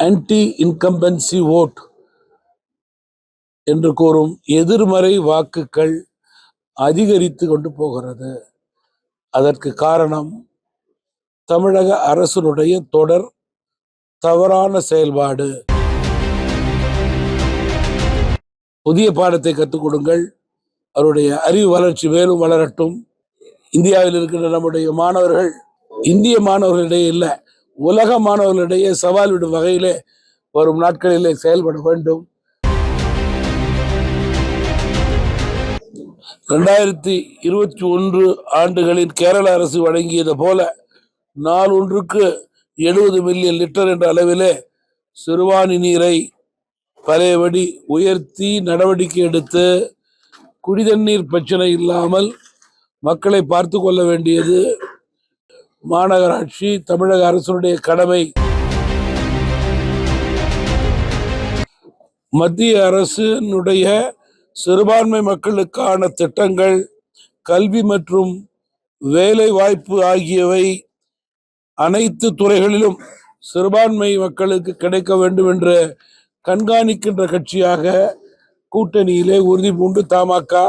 Anti incumbency vote என்று கூறும் எதிர்மறை வாக்குகள் அதிகரித்து கொண்டு போகிறது. அதற்கு காரணம் தமிழக அரசினுடைய தொடர் தவறான செயல்பாடு. புதிய பாடத்தை கற்றுக் கொடுங்கள், அவருடைய அறிவு வளர்ச்சி மேலும் வளரட்டும். இந்தியாவில் இருக்கின்ற நம்முடைய மாணவர்கள் இந்திய மாணவர்களிடையே இல்லை, உலக மாணவர்களிடையே சவால் விடும் வகையிலே வரும் நாட்களிலே செயல்பட வேண்டும். 2021 ஆண்டுகளில் கேரள அரசு வழங்கியது போல நாள் ஒன்றுக்கு 70 மில்லியன் லிட்டர் என்ற அளவிலே சிறுவாணி நீரை பழையபடி உயர்த்தி நடவடிக்கை எடுத்து குடிதண்ணீர் பிரச்சனை இல்லாமல் மக்களை பார்த்து கொள்ள வேண்டியது மாநகராட்சி, தமிழக அரசுடைய கடமை. மத்திய அரசினுடைய சிறுபான்மை மக்களுக்கான திட்டங்கள், கல்வி மற்றும் வேலை வாய்ப்பு ஆகியவை அனைத்து துறைகளிலும் சிறுபான்மை மக்களுக்கு கிடைக்க வேண்டும் என்று கண்காணிக்கின்ற கட்சியாக கூட்டணியிலே உறுதி பூண்டு தமாக.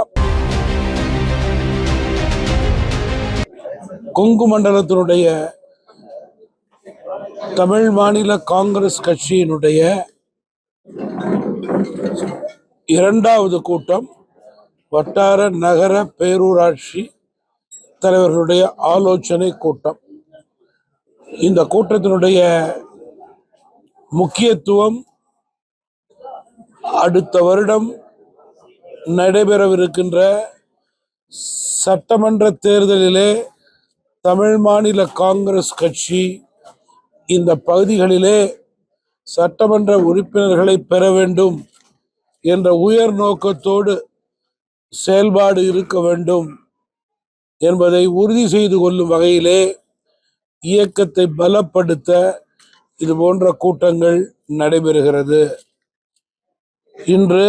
கொங்கு மண்டலத்தினுடைய தமிழ் மாநில காங்கிரஸ் கட்சியினுடைய இரண்டாவது கூட்டம் வட்டார நகர பேரூராட்சி தலைவர்களுடைய ஆலோசனை கூட்டம். இந்த கூட்டத்தினுடைய முக்கியத்துவம் அடுத்த வருடம் நடைபெறவிருக்கின்ற சட்டமன்ற தேர்தலிலே தமிழ் மாநில காங்கிரஸ் கட்சி இந்த பகுதிகளிலே சட்டமன்ற உறுப்பினர்களை பெற வேண்டும் என்ற உயர் நோக்கத்தோடு செயல்பாடு இருக்க வேண்டும் என்பதை உறுதி செய்து கொள்ளும் வகையிலே இயக்கத்தை பலப்படுத்த இது போன்ற கூட்டங்கள் நடைபெறுகிறது. இன்று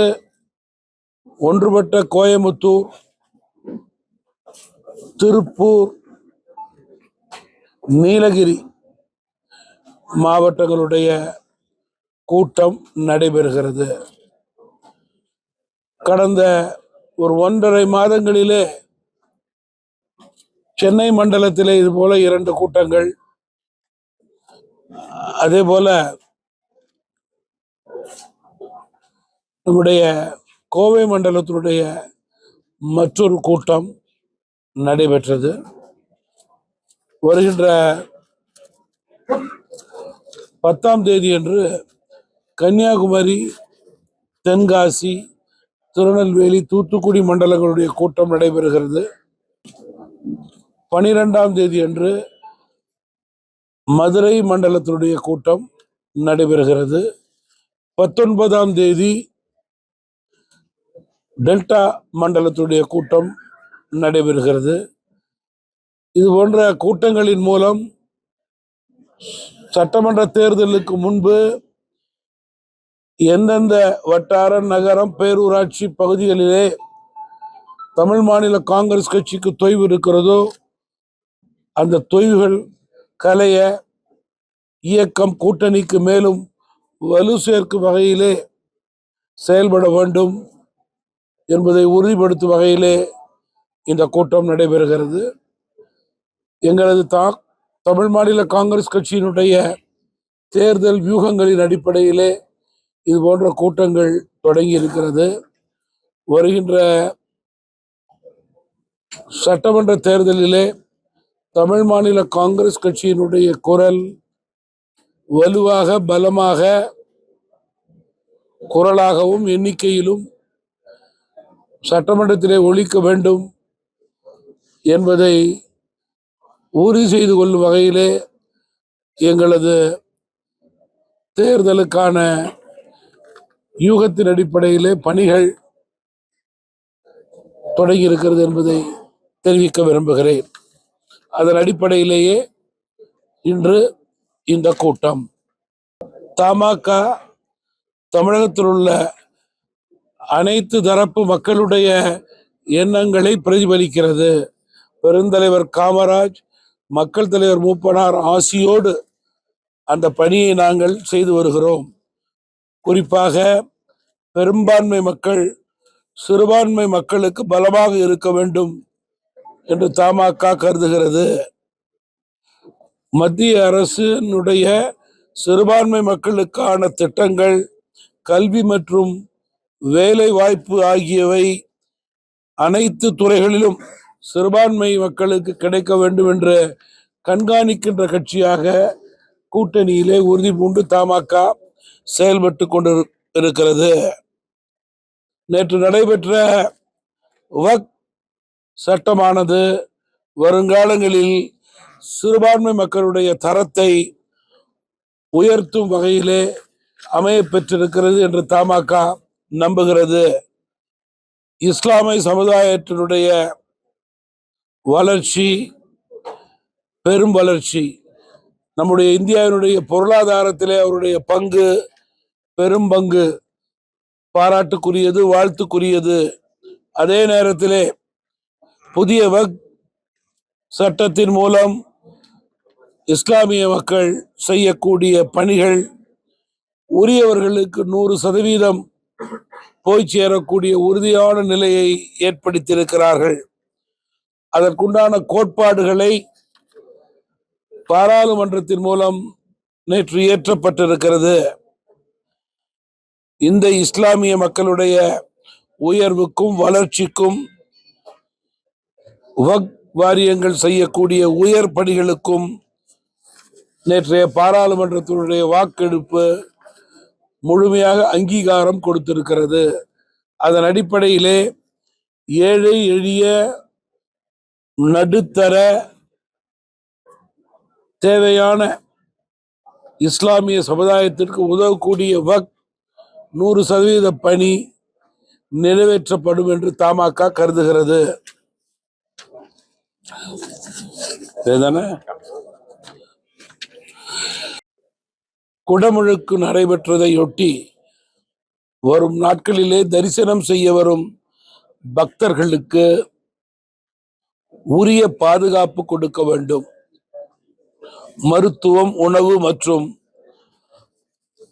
ஒன்றுபட்ட கோயமுத்தூர், திருப்பூர், நீலகிரி மாவட்டங்களுடைய கூட்டம் நடைபெறுகிறது. கடந்த ஒரு 1.5 மாதங்களிலே சென்னை மண்டலத்திலே இது போல 2 கூட்டங்கள், அதே போல நம்முடைய கோவை மண்டலத்தினுடைய மற்றொரு கூட்டம் நடைபெற்றது. வருகின்ற 10ஆம் தேதி அன்று கன்னியாகுமரி, தென்காசி, திருநெல்வேலி, தூத்துக்குடி மண்டலங்களுடைய கூட்டம் நடைபெறுகிறது. 12ஆம் தேதி அன்று மதுரை மண்டலத்தினுடைய கூட்டம் நடைபெறுகிறது. 19ஆம் தேதி டெல்டா மண்டலத்துடைய கூட்டம் நடைபெறுகிறது. இது போன்ற கூட்டங்களின் மூலம் சட்டமன்ற தேர்தலுக்கு முன்பு எந்தெந்த வட்டார நகரம் பேரூராட்சி பகுதிகளிலே தமிழ் மாநில காங்கிரஸ் கட்சிக்கு தொய்வு இருக்கிறதோ அந்த தொய்வுகள் கலைய இயக்கம் கூட்டணிக்கு மேலும் வலு சேர்க்கும் வகையிலே செயல்பட வேண்டும் என்பதை உறுதிப்படுத்தும் வகையிலே இந்த கூட்டம் நடைபெறுகிறது. எங்களது தமிழ் மாநில காங்கிரஸ் கட்சியினுடைய தேர்தல் வியூகங்களின் அடிப்படையிலே இது போன்ற கூட்டங்கள் தொடங்கி இருக்கிறது. வருகின்ற சட்டமன்ற தேர்தலிலே தமிழ் மாநில காங்கிரஸ் கட்சியினுடைய குரல் வலுவாக, பலமாக, குரலாகவும் எண்ணிக்கையிலும் சட்டமன்றத்திலே ஒலிக்க வேண்டும் என்பதை உறுதி செய்து கொள்ளும் வகையிலே எங்களது தேர்தலுக்கான யூகத்தின் அடிப்படையிலே பணிகள் தொடங்கி இருக்கிறது என்பதை தெரிவிக்க விரும்புகிறேன். அதன் அடிப்படையிலேயே இன்று இந்த கூட்டம். தமாக தமிழகத்தில் உள்ள அனைத்து தரப்பு மக்களுடைய எண்ணங்களை பிரதிபலிக்கிறது. பெருந்தலைவர் காமராஜ், மக்கள் தலைவர் மூப்பனார் ஆசியோடு அந்த பணியை நாங்கள் செய்து வருகிறோம். குறிப்பாக பெரும்பான்மை மக்கள் சிறுபான்மை மக்களுக்கு பலமாக இருக்க வேண்டும் என்று தமாக கருதுகிறது. மத்திய அரசினுடைய சிறுபான்மை மக்களுக்கான திட்டங்கள், கல்வி மற்றும் வேலை வாய்ப்பு ஆகியவை அனைத்து துறைகளிலும் சிறுபான்மை மக்களுக்கு கிடைக்க வேண்டும் என்று கண்காணிக்கின்ற கட்சியாக கூட்டணியிலே உறுதி பூண்டு தமாக செயல்பட்டு கொண்டிருக்கிறது. நேற்று நடைபெற்ற வக்ஃப் சட்டமானது வருங்காலங்களில் சிறுபான்மை மக்களுடைய தரத்தை உயர்த்தும் வகையிலே அமைய பெற்றிருக்கிறது என்று தமாக நம்புகிறது. இஸ்லாமிய சமுதாயத்தினுடைய வளர்ச்சி, பெரும் வளர்ச்சி, நம்முடைய இந்தியாவினுடைய பொருளாதாரத்திலே அவருடைய பங்கு, பெரும் பங்கு பாராட்டுக்குரியது, வாழ்த்துக்குரியது. அதே நேரத்திலே புதிய வக்ஃப் சட்டத்தின் மூலம் இஸ்லாமிய மக்கள் செய்யக்கூடிய பணிகள் உரியவர்களுக்கு 100% போய் சேரக்கூடிய உறுதியான நிலையை ஏற்படுத்தியிருக்கிறார்கள். அதற்குண்டான கோட்பாடுகளை பாராளுமன்றத்தின் மூலம் நேற்று இயற்றப்பட்டிருக்கிறது. இந்த இஸ்லாமிய மக்களுடைய உயர்வுக்கும் வளர்ச்சிக்கும் வக்ஃப் வாரியங்கள் செய்யக்கூடிய உயர் பணிகளுக்கும் நேற்றைய பாராளுமன்றத்தினுடைய வாக்கெடுப்பு முழுமையாக அங்கீகாரம் கொடுத்திருக்கிறது. அதன் அடிப்படையிலே ஏழை எளிய நடுத்தர தேவையான இஸ்லாமிய சமுதாயத்திற்கு உதவக்கூடிய வக்ஃப் 100% பணி நிறைவேற்றப்படும் என்று தமாக கருதுகிறது. குடமுழுக்கு நடைபெற்றதையொட்டி வரும் நாட்களிலே தரிசனம் செய்ய வரும் பக்தர்களுக்கு உரிய பாதுகாப்பு கொடுக்க வேண்டும். மருத்துவம், உணவு மற்றும்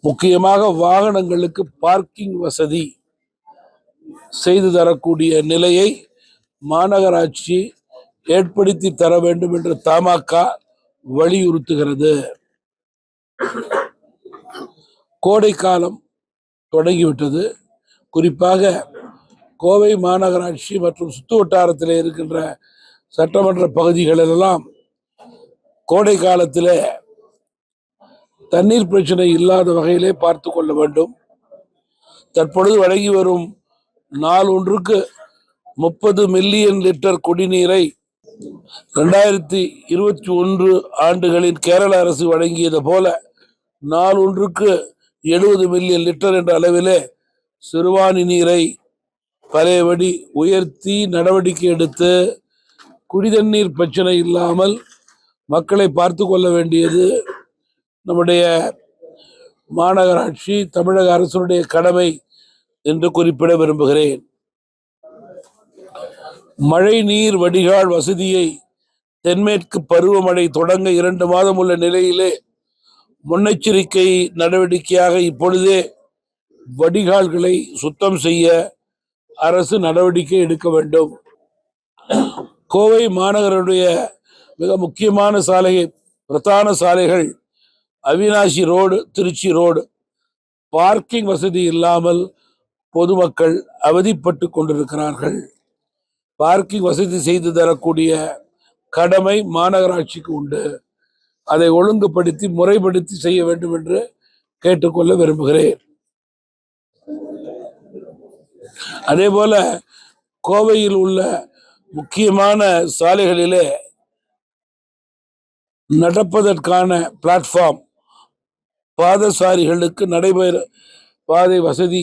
முக்கியமாக வாகனங்களுக்கு பார்க்கிங் வசதி செய்து தரக்கூடிய நிலையை மாநகராட்சி ஏற்படுத்தி தர வேண்டும் என்று தமாக வலியுறுத்துகிறது. கோடை காலம் தொடங்கிவிட்டது. குறிப்பாக கோவை மாநகராட்சி மற்றும் சுற்று வட்டாரத்தில் இருக்கின்ற சட்டமன்ற பகுதிகளெல்லாம் கோடை காலத்தில் தண்ணீர் பிரச்சனை இல்லாத வகையிலே பார்த்து கொள்ள வேண்டும். தற்பொழுது வழங்கி வரும் நாள் ஒன்றுக்கு 30 மில்லியன் லிட்டர் குடிநீரை 2021 ஆண்டுகளில் கேரள அரசு வழங்கியது போல நாள் ஒன்றுக்கு 70 மில்லியன் லிட்டர் என்ற அளவிலே சிறுவாணி நீரை பழையபடி உயர்த்தி நடவடிக்கை எடுத்து குடிதண்ணீர் பிரச்சனை இல்லாமல் மக்களை பார்த்து கொள்ள வேண்டியது நம்முடைய மாநகராட்சி, தமிழக அரசுடைய கடமை என்று குறிப்பிட விரும்புகிறேன். மழை நீர் வடிகால் வசதியை தென்மேற்கு பருவமழை தொடங்க 2 மாதம் உள்ள நிலையிலே முன்னெச்சரிக்கை நடவடிக்கையாக இப்பொழுதே வடிகால்களை சுத்தம் செய்ய அரசு நடவடிக்கை எடுக்க வேண்டும். கோவை மாநகருடைய மிக முக்கியமான பிரதான சாலைகள் Avinashi road, Tiruchi road, parking வசதி இல்லாமல் பொதுமக்கள் அவதிப்பட்டு கொண்டிருக்கிறார்கள். பார்க்கிங் வசதி செய்து தரக்கூடிய கடமை மாநகராட்சிக்கு உண்டு. அதை ஒழுங்குபடுத்தி முறைப்படுத்தி செய்ய வேண்டும் என்று கேட்டுக்கொள்ள விரும்புகிறேன். அதே போல கோவையில் உள்ள முக்கியமான சாலைகளிலே நடப்பதற்கான பிளாட்ஃபார்ம், பாதசாரிகளுக்கு நடைபெற பாதை வசதி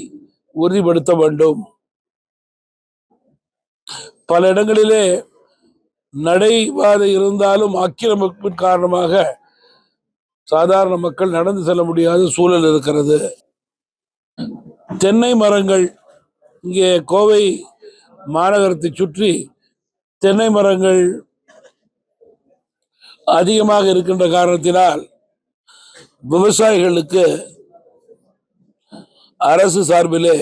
உறுதிப்படுத்த வேண்டும். பல இடங்களிலே நடைபாதை இருந்தாலும் ஆக்கிரமிப்பின் காரணமாக சாதாரண மக்கள் நடந்து செல்ல முடியாத சூழல் இருக்கிறது. தென்னை மரங்கள் இங்கே கோவை மாநகரத்தை சுற்றி தென்னை மரங்கள் அதிகமாக இருக்கின்ற காரணத்தினால் விவசாயிகளுக்கு அரசு சார்பிலே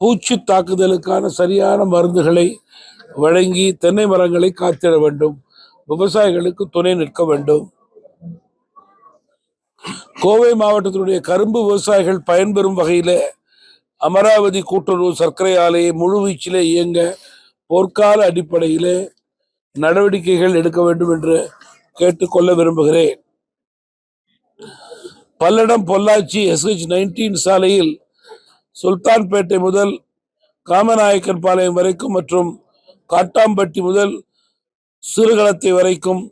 பூச்சி தாக்குதலுக்கான சரியான மருந்துகளை வழங்கி தென்னை மரங்களை காத்திட வேண்டும். விவசாயிகளுக்கு துணை நிற்க வேண்டும். கோவை மாவட்டத்தினுடைய கரும்பு விவசாயிகள் பயன்பெறும் வகையில் அமராவதி கூட்டுறவு சர்க்கரை ஆலையை முழுவீச்சிலே இயங்க போர்க்கால அடிப்படையிலே நடவடிக்கைகள் எடுக்க வேண்டும் என்று கேட்டுக்கொள்ள விரும்புகிறேன். பல்லடம் பொள்ளாச்சி SH19 சாலையில் சுல்தான்பேட்டை முதல் காமநாயக்கன் பாளையம் வரைக்கும் மற்றும் காட்டாம்பட்டி முதல் சிறுகளத்தை வரைக்கும்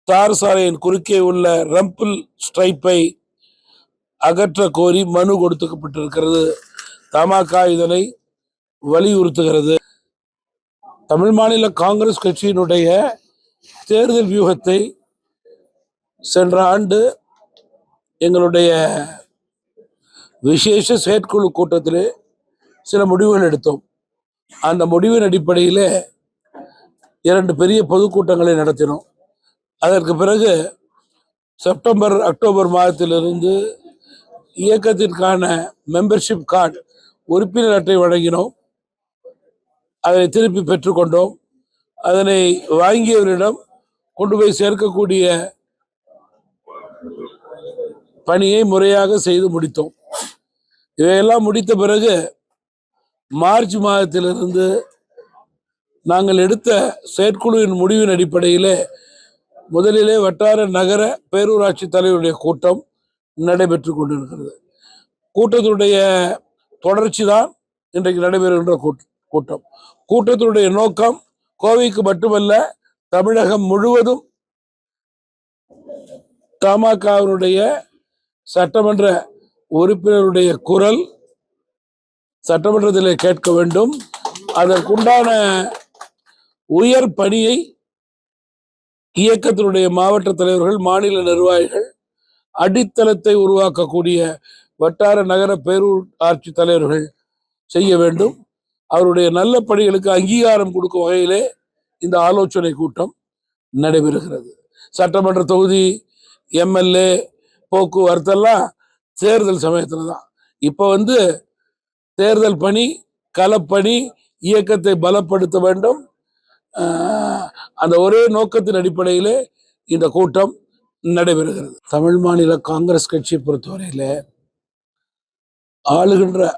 தார் சாலையின் குறுக்கே உள்ள ரம்பிள் ஸ்ட்ரைப்பை அகற்ற கோரி மனு கொடுக்கப்பட்டிருக்கிறது. தமாக இதனை வலியுறுத்துகிறது. தமிழ் மாநில காங்கிரஸ் கட்சியினுடைய தேர்தல் வியூகத்தை சென்ற ஆண்டு எங்களுடைய விசேஷ செயற்குழு கூட்டத்திலே சில முடிவுகள் எடுத்தோம். அந்த முடிவின் அடிப்படையில் 2 பெரிய பொதுக்கூட்டங்களை நடத்தினோம். அதற்கு பிறகு செப்டம்பர் அக்டோபர் மாதத்திலிருந்து இயக்கத்திற்கான மெம்பர்ஷிப் கார்டு உறுப்பினர் அட்டை வழங்கினோம். அதை திருப்பி பெற்றுக்கொண்டோம். அதனை வாங்கியவரிடம் கொண்டு போய் சேர்க்கக்கூடிய பணியை முறையாக செய்து முடித்தோம். இவையெல்லாம் முடித்த பிறகு மார்ச் மாதத்திலிருந்து நாங்கள் எடுத்த செயற்குழுவின் முடிவின் அடிப்படையில் முதலிலே வட்டார நகர பேரூராட்சி தலைவருடைய கூட்டம் நடைபெற்று கொண்டிருக்கிறது. கூட்டத்தினுடைய தொடர்ச்சி தான் இன்றைக்கு நடைபெறுகின்ற கூட்டம். கூட்டத்தினுடைய நோக்கம் கோவைக்கு மட்டுமல்ல, தமிழகம் முழுவதும் தமாகவினுடைய சட்டமன்ற உறுப்பினருடைய குரல் சட்டமன்றத்தில் கேட்க வேண்டும். அதற்குண்டான உயர் பணியை இயக்கத்தினுடைய மாவட்ட தலைவர்கள், மாநில நிர்வாகிகள், அடித்தளத்தை உருவாக்கக்கூடிய வட்டார நகர பேரூராட்சி தலைவர்கள் செய்ய வேண்டும். அவருடைய நல்ல பணிகளுக்கு அங்கீகாரம் கொடுக்கும் வகையிலே இந்த ஆலோசனை கூட்டம் நடைபெறுகிறது. சட்டமன்ற தொகுதி, MLA, போக்குவரத்தெல்லாம் தேர்தல் சமயத்தில் தான். இப்போ தேர்தல் பணி, களப்பணி, இயக்கத்தை பலப்படுத்த வேண்டும். அந்த ஒரே நோக்கத்தின் அடிப்படையிலே இந்த கூட்டம் நடைபெறுகிறது. தமிழ் மாநில காங்கிரஸ் கட்சியை பொறுத்தவரையில் ஆளுகின்ற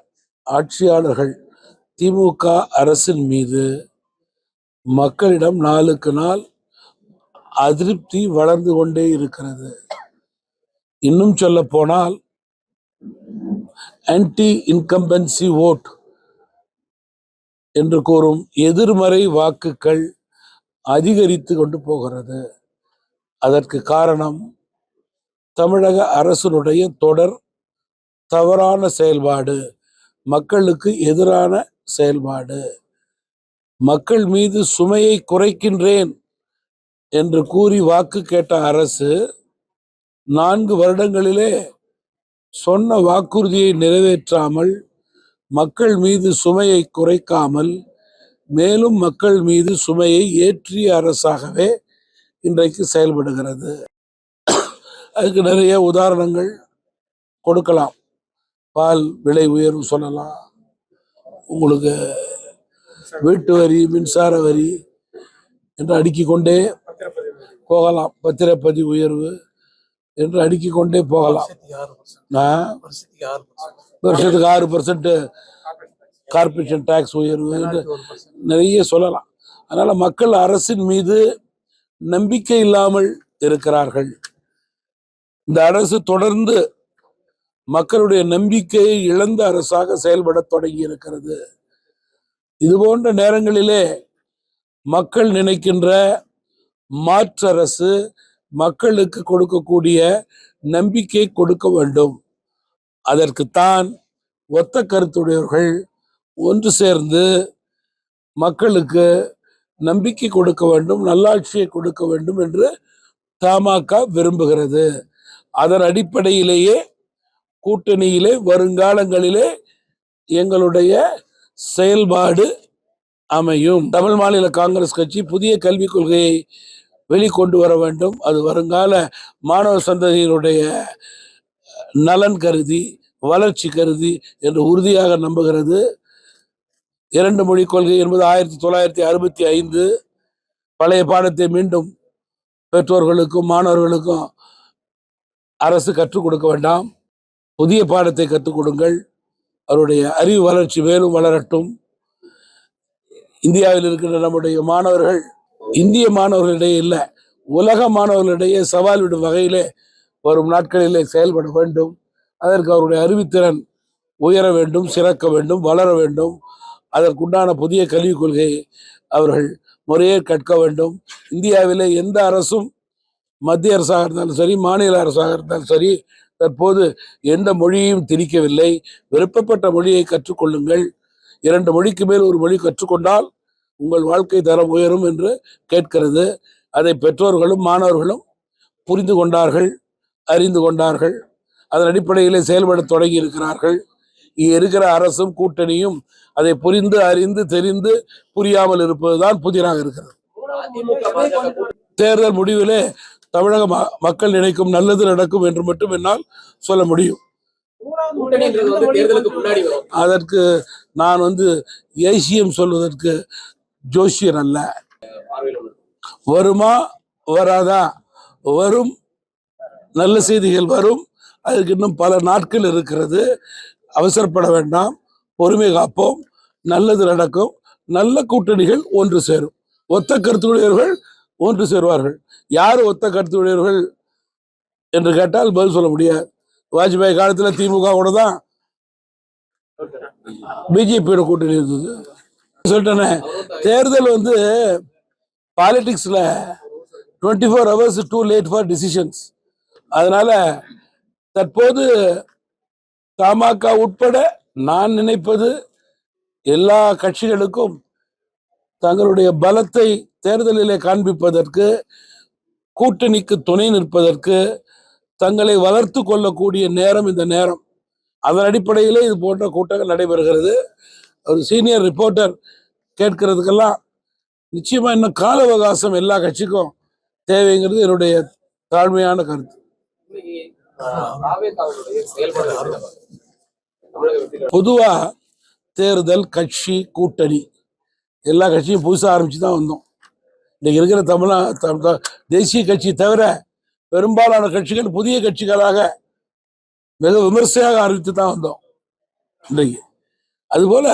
ஆட்சியாளர்கள் திமுக அரசின் மீது மக்களிடம் நாளுக்கு நாள் அதிருப்தி வளர்ந்து கொண்டே இருக்கிறது. இன்னும் சொல்ல போனால் ஆன்டி இன்கம்பன்சி ஓட் என்று கூறும் எதிர்மறை வாக்குகள் அதிகரித்து கொண்டு போகிறது. அதற்கு காரணம் தமிழக அரசினுடைய தொடர் தவறான செயல்பாடு, மக்களுக்கு எதிரான செயல்பாடு. மக்கள் மீது சுமையை குறைக்கின்றேன் என்று கூறி வாக்கு கேட்ட அரசு 4 வருடங்களிலே சொன்ன வாக்குறுதியை நிறைவேற்றாமல், மக்கள் மீது சுமையை குறைக்காமல், மேலும் மக்கள் மீது சுமையை ஏற்றிய அரசாகவே இன்றைக்கு செயல்படுகிறது. அதுக்கு நிறைய உதாரணங்கள் கொடுக்கலாம். பால் விலை உயர்வு சொல்லலாம், உங்களுக்கு வீட்டு வரி, மின்சார வரி என்று அடுக்கிக் கொண்டே போகலாம், பத்திரப்பதிவு உயர்வு என்று அடுக்கிக் கொண்டே போகலாம். வருஷத்துக்கு 6% கார்பரேஷன் டாக்ஸ் உயர்வு என்று நிறைய சொல்லலாம். அதனால மக்கள் அரசின் மீது நம்பிக்கை இல்லாமல் இருக்கிறார்கள். இந்த அரசு தொடர்ந்து மக்களுடைய நம்பிக்கையை இழந்த அரசாக செயல்பட தொடங்கி இருக்கிறது. இது போன்ற நேரங்களிலே மக்கள் நினைக்கின்ற மாற்று அரசு மக்களுக்கு கொடுக்கக்கூடிய நம்பிக்கை கொடுக்க வேண்டும். அதற்குத்தான் ஒத்த கருத்துடையவர்கள் ஒன்று சேர்ந்து மக்களுக்கு நம்பிக்கை கொடுக்க வேண்டும், நல்லாட்சியை கொடுக்க வேண்டும் என்று தமாக விரும்புகிறது. அதன் அடிப்படையிலேயே கூட்டணியிலே வருங்காலங்களிலே எங்களுடைய செயல்பாடு அமையும். தமிழ் மாநில காங்கிரஸ் கட்சி புதிய கல்விக் கொள்கையை வெளிக்கொண்டு வர வேண்டும். அது வருங்கால மாணவ சந்ததியினுடைய நலன் கருதி, வளர்ச்சி கருதி என்று உறுதியாக நம்புகிறது. 2 மொழி கொள்கை என்பது 1965 பழைய பாடத்தை மீண்டும் பெற்றோர்களுக்கும் மாணவர்களுக்கும் அரசு கற்றுக் கொடுக்க வேண்டாம். புதிய பாடத்தை கற்றுக் கொடுங்கள். அவருடைய அறிவு வளர்ச்சி மேலும் வளரட்டும். இந்தியாவில் இருக்கின்ற நம்முடைய மாணவர்கள் இந்திய மாணவர்களிடையே இல்லை, உலக மாணவர்களிடையே சவால் விடும் வகையிலே வரும் நாட்களிலே செயல்பட வேண்டும். அதற்கு அவருடைய அறிவுத்திறன் உயர வேண்டும், சிறக்க வேண்டும், வளர வேண்டும். அதற்குண்டான புதிய கல்விக் கொள்கையை அவர்கள் முறையே கற்க வேண்டும். இந்தியாவிலே எந்த அரசும், மத்திய அரசாக இருந்தாலும் சரி, மாநில அரசாக இருந்தாலும் சரி, தற்போது எந்த மொழியையும் திணிக்கவில்லை. விருப்பப்பட்ட மொழியை கற்றுக்கொள்ளுங்கள். 2 மொழிக்கு மேல் ஒரு மொழி கற்றுக்கொண்டால் உங்கள் வாழ்க்கை தரம் உயரும் என்று கேட்கிறது. அதை பெற்றோர்களும் மாணவர்களும் புரிந்து கொண்டார்கள், அறிந்து கொண்டார்கள். அதன் அடிப்படையிலே செயல்பட தொடங்கி இருக்கிறார்கள். இங்கே இருக்கிற அரசும் கூட்டணியும் அதை புரிந்து அறிந்து தெரிந்து புரியாமல் இருப்பதுதான் புதிராக இருக்கிறது. தேர்தல் முடிவிலே தமிழக மக்கள் நினைக்கும் நல்லது நடக்கும் என்று மட்டும் என்னால் சொல்ல முடியும். அதற்கு நான் ஏசியம் சொல்வதற்கு ஜோசியர் அல்ல. வருமா வராதா? வரும், நல்ல செய்திகள் வரும். அதற்கு இன்னும் பல நாட்கள் இருக்கிறது. அவசரப்பட வேண்டாம், பொறுமை காப்போம். நல்லது நடக்கும். நல்ல கூட்டணிகள் ஒன்று சேரும். ஒத்த கருத்துடையவர்கள் ஒன்று சேருவார்கள். யார் ஒத்த கருத்துடையவர்கள் என்று கேட்டால் பதில் சொல்ல முடியாது. வாஜ்பாய் காலத்தில் திமுக கூட தான் பிஜேபியோட கூட்டணி இருந்தது. சொல்லிட்டேனே, தேர்தல் பாலிடிக்ஸ்ல 24 hours too late for decisions. அதனால தற்போது தமாக உட்பட நான் நினைப்பது எல்லா கட்சிகளுக்கும் தங்களுடைய பலத்தை தேர்தலிலே காண்பிப்பதற்கு, கூட்டணிக்கு துணை நிற்பதற்கு, தங்களை வளர்த்து கொள்ளக்கூடிய நேரம் இந்த நேரம். அதன் அடிப்படையிலே இது போன்ற கூட்டங்கள் நடைபெறுகிறது. ஒரு சீனியர் ரிப்போர்ட்டர் கேட்கறதுக்கெல்லாம் நிச்சயமா இன்னும் கால அவகாசம் எல்லா கட்சிக்கும் தேவைங்கிறது என்னுடைய தாழ்மையான கருத்து. பொதுவா தேர்தல், கட்சி, கூட்டணி எல்லா கட்சியும் புதுசாக ஆரம்பிச்சு தான் வந்தோம். இன்னைக்கு இருக்கிற தேசிய கட்சி தவிர பெரும்பாலான கட்சிகள் புதிய கட்சிகளாக மிக விமர்சையாக ஆரம்பித்து தான் வந்தோம். இன்றைக்கு அதுபோல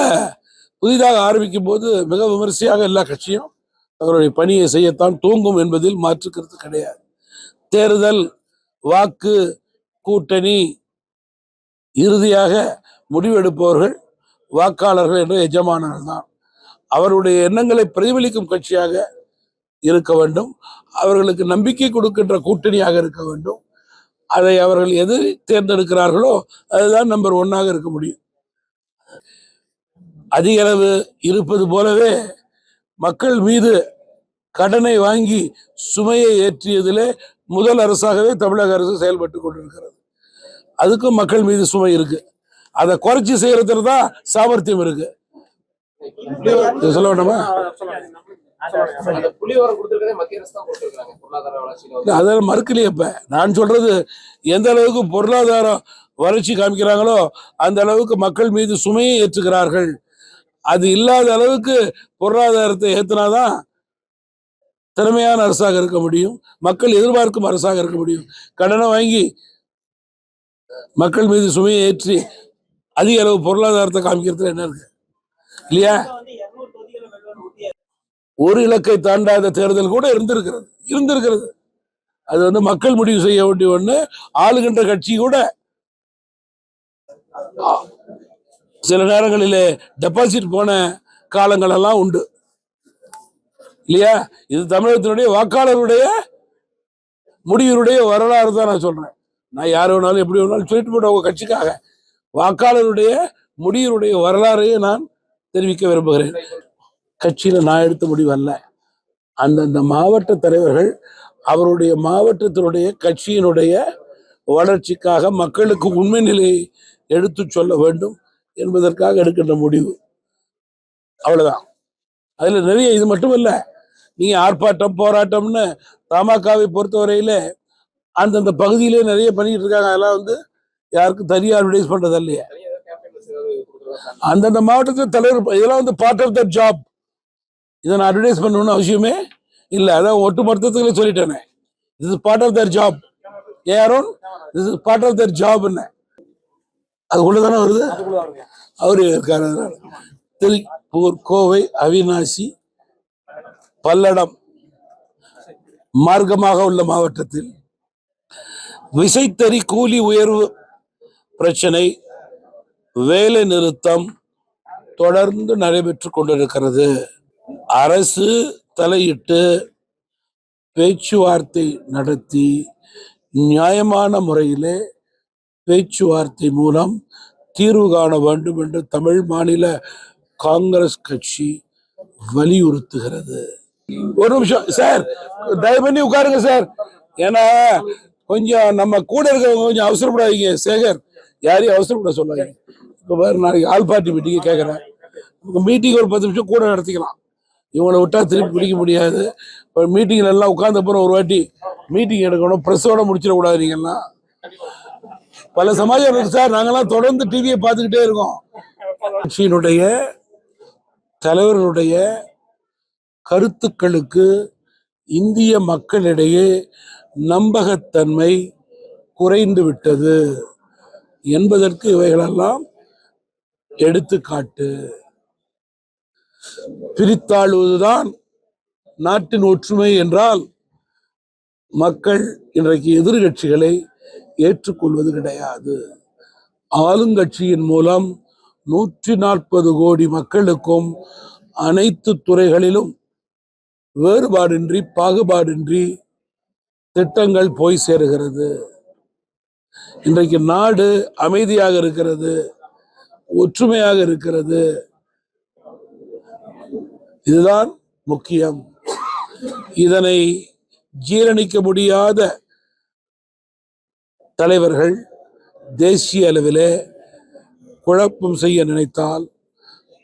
புதிதாக ஆரம்பிக்கும் போது மிக விமர்சையாக எல்லா கட்சியும் அவருடைய பணியை செய்யத்தான் தூங்கும் என்பதில் மாற்றுக்கிறது கிடையாது. தேர்தல், வாக்கு, கூட்டணி இறுதியாக முடிவெடுப்பவர்கள் வாக்காளர்கள் என்ற எஜமானர்கள் தான். அவருடைய எண்ணங்களை பிரதிபலிக்கும் கட்சியாக இருக்க வேண்டும். அவர்களுக்கு நம்பிக்கை கொடுக்கின்ற கூட்டணியாக இருக்க வேண்டும். அதை அவர்கள் எது தேர்ந்தெடுக்கிறார்களோ அதுதான் நம்பர் 1 இருக்க முடியும். அதிக அளவு இருப்பது போலவே மக்கள் மீது கடனை வாங்கி சுமையை ஏற்றியதிலே முதல் அரசாகவே தமிழக அரசு செயல்பட்டு கொண்டிருக்கிறது. அதுக்கும் மக்கள் மீது சுமை இருக்கு. அதை குறைச்சி செய்யறதுல தான் சாமர்த்தியம் இருக்கு. சொல்ல வேண்டாமா? அதெல்லாம் மறுக்கலையே. இப்ப நான் சொல்றது, எந்த அளவுக்கு பொருளாதார வளர்ச்சி காமிக்கிறாங்களோ அந்த அளவுக்கு மக்கள் மீது சுமையை ஏற்றுகிறார்கள். அது இல்லாத அளவுக்கு பொருளாதாரத்தை ஏற்றினாதான் திறமையான அரசாக இருக்க முடியும், மக்கள் எதிர்பார்க்கும் அரசாக இருக்க முடியும். கடனை வாங்கி மக்கள் மீது சுமையை ஏற்றி அதிக அளவு பொருளாதாரத்தை காமிக்கிறதுல என்ன இருக்கு இல்லையா? ஒரு இலக்கை தாண்டாத தேர்தல் கூட இருந்திருக்கிறது. அது மக்கள் முடிவு செய்ய வேண்டிய ஒண்ணு. ஆளுகின்ற கட்சி கூட சில நேரங்களிலே டெபாசிட் போன காலங்கள் எல்லாம் உண்டு இல்லையா? இது தமிழகத்தினுடைய வாக்காளருடைய முடிவினுடைய வரலாறு தான் நான் சொல்றேன். நான் யார் வேணாலும் எப்படி வேணாலும் சொல்லிட்டு போட்ட உங்க கட்சிக்காக வாக்காளருடைய முடிவினுடைய வரலாறையே நான் தெரிவிக்க விரும்புகிறேன். கட்சியில நான் எடுத்த முடிவு அல்ல. அந்தந்த மாவட்ட தலைவர்கள் அவருடைய மாவட்டத்தினுடைய கட்சியினுடைய வளர்ச்சிக்காக மக்களுக்கு உண்மை நிலையை எடுத்து சொல்ல வேண்டும் என்பதற்காக எடுக்கின்ற முடிவு, அவ்வளவுதான். அதுல நிறைய, இது மட்டுமல்ல, நீங்க ஆர்ப்பாட்டம் போராட்டம்னு தமாகவை பொறுத்தவரையில அந்தந்த பகுதியிலே நிறைய பண்ணிட்டு இருக்காங்க. அதெல்லாம் வந்து யாருக்கும் தனியா அட்வர்டைஸ் பண்றது இல்லையா? அந்தந்த மாவட்டத்தில் தலைவர் இதெல்லாம் வந்து பார்ட் ஆஃப் த ஜாப். இதை நான் அட்வர்டைஸ் பண்ணணும்னு அவசியமே இல்லை. அதான் ஒட்டுமொத்தத்துல சொல்லிட்டேனே, this is part of their job. Aaron this is part of their job. என்ன அதுக்குள்ளதானே வருது, அவரு இருக்காரு. திருப்பூர், கோவை, அவிநாசி, பல்லடம் மார்க்கமாக உள்ள மாவட்டத்தில் விசைத்தறி கூலி உயர்வு பிரச்சனை, வேலை நிறுத்தம் தொடர்ந்து நடைபெற்று கொண்டிருக்கிறது. அரசு தலையிட்டு பேச்சுவார்த்தை நடத்தி நியாயமான முறையிலே பேச்சுவார்த்தை மூலம் தீர்வு காண வேண்டும் என்று தமிழ் மாநில காங்கிரஸ் கட்சி வலியுறுத்துகிறது. ஒரு நிமிஷம் சார், தயவு பண்ணி உட்காருங்க சார். ஏன்னா கொஞ்சம் நம்ம கூட இருக்கிறவங்க கொஞ்சம் அவசரப்படாதீங்க. சேகர், யாரையும் அவசரப்பட சொல்லாங்க. இப்போ பாரு, நாளைக்கு ஆல் பார்ட்டி மீட்டிங் கேட்குறேன். மீட்டிங் ஒரு 10 நிமிஷம் கூட நடத்திக்கலாம். இவங்களை விட்டா திருப்பி பிடிக்க முடியாது. இப்போ மீட்டிங்ல எல்லாம் உட்கார்ந்த அப்புறம் ஒரு வாட்டி மீட்டிங் எடுக்கணும். பிரஸோட முடிச்சிடக்கூடாது. நீங்கெல்லாம் பல சமாஜம் இருக்கு சார். நாங்கெல்லாம் தொடர்ந்து டிவியை பார்த்துக்கிட்டே இருக்கோம். கட்சியினுடைய தலைவர்களுடைய கருத்துக்களுக்கு இந்திய மக்களிடையே நம்பகத்தன்மை குறைந்து விட்டது என்பதற்கு இவைகளெல்லாம் எடுத்துக்காட்டு. பிரித்தாளுவதுதான் நாட்டின் ஒற்றுமை என்றால் மக்கள் இன்றைக்கு எதிர்கட்சிகளை ஏற்றுக்கொள்வது கிடையாது. ஆளுங்கட்சியின் மூலம் 140 கோடி மக்களுக்கும் அனைத்து துறைகளிலும் வேறுபாடின்றி பாகுபாடின்றி திட்டங்கள் போய் சேருகிறது. இன்றைக்கு நாடு அமைதியாக இருக்கிறது, ஒற்றுமையாக இருக்கிறது. இதுதான் முக்கியம். இதனை ஜீரணிக்க முடியாத தலைவர்கள் தேசிய அளவிலே குழப்பம் செய்ய நினைத்தால்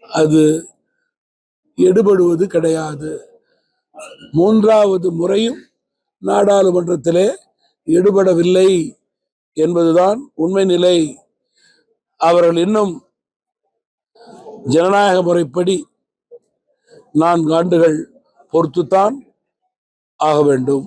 அது எடுபடுவது கிடையாது. 3வது முறையும் நாடாளுமன்றத்திலே எடுபடவில்லை என்பதுதான் உண்மை நிலை. அவர்கள் இன்னும் ஜனநாயக முறைப்படி 4 ஆண்டுகள் பொறுத்துத்தான் ஆக வேண்டும்.